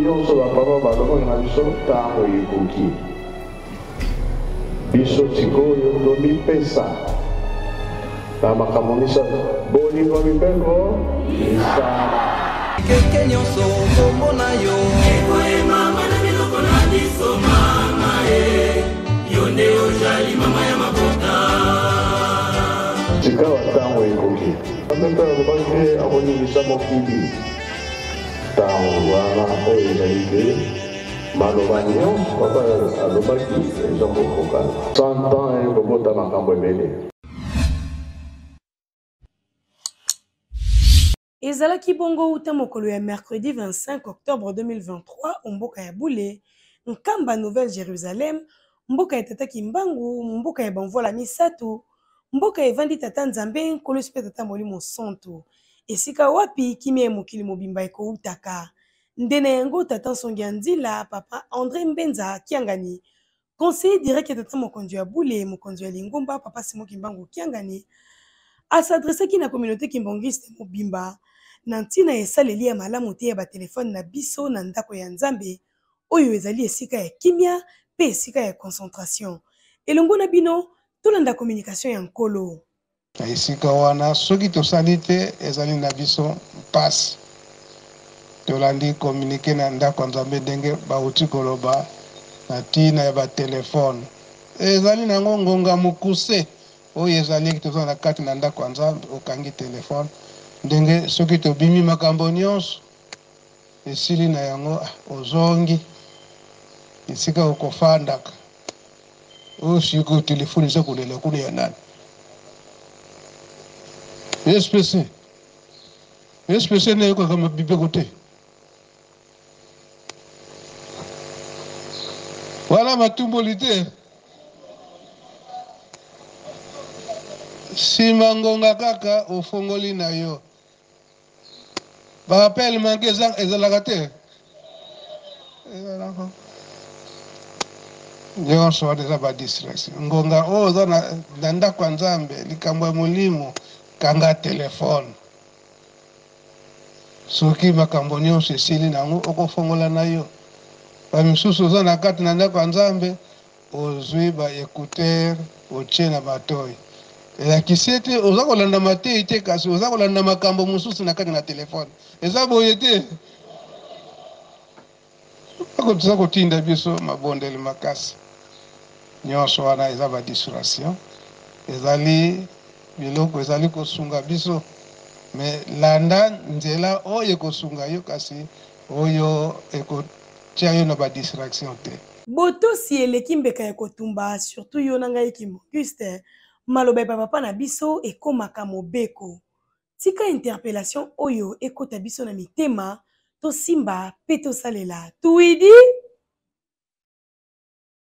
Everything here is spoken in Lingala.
nyonso bapapa balobaki na biso ntango ekoki biso sikoyo tomipesa na makambo misato bolingo mibeko misala keke nyonso komona yo ekoyema mwana biloko na biso mama yo nde ozali mama ya mabota sika wa ntango ekoki ameka alobaki te akoningisa mokili ntango wana oyo ezali te maloba nyonso papa alobaki eza kokokana 100 ans ekobota makambo ebele. Ezalaki bongo uta mokolo ya mercredi 25 octobre 2023 mboka ya Bule, Nkamba Nouvelle Jérusalem, mboka ya tata Kimbangu, mboka ya Banvola Misato, mboka evandi tata Nzambe nkolo sipe tata Molimo Santo. Esika wapi kimia mokili mobimba eko utaka. Ndena yango tata Nsongi Nzila, papa André Mbenza Kiangani, conseiller direct ya tata mokonzi ya Bule, mokonzi ya Lingomba, papa Simo Kimbangu Kiangani, a s'adresser ki na communauté kimbangiste mobimba, nantina esaleli ya malamu te ya ba telefone na biso na ndako ya Nzambe, oyo ezali esika ya kimia pe esika ya concentration. Elongo na bino, tolanda communication ya nkolo. Esika wana soki tosali te ezali na biso mpasi. Tolandi communiquer na ndako ya Nzambe ndenge bauti koloba na tina ya ba telefone. Ezali nango ngonga mukuse oyo ezali toza na kati na ndako ya Nzambe okangi telefone. Ndenge soki tobimi makambo nyonso esili na yango ozongi esika okofandaka oyo siko telefone eza kolela kuna ya nani SPC nayoka kama bibeko te wala matumboli te sima ngonga kaka ofongoli na yo ba appel manke ezalaka te nyonso wana eza ba distraction ngonga oyo oza na ndako ya Nzambe likambo ya molimo kanga telefone soki makambo nyonso esili nango okofongola na yo bamisusu oza na kati na ndako ya Nzambe ozwi ba écouteur otie na matoyi elakisi ete oza kolanda mateyi te kasi oza kolanda makambo mosusu na kati na telefone eza boye te toza kotinda biso mabondeli makasi nyonso wana eza ba distraction ezali biloko ezali kosunga biso me landa nzela oyo ekosunga yo kasi oyo ekotia yo na ba distraction te. Botosi eleki mbeka ya kotumba surtout yo na ngai Kimbanguiste maloba ya papa na biso ekomaka mobeko. Tika interpellation oyo ekota biso na mitema tosimba pe tosalela. Tuidi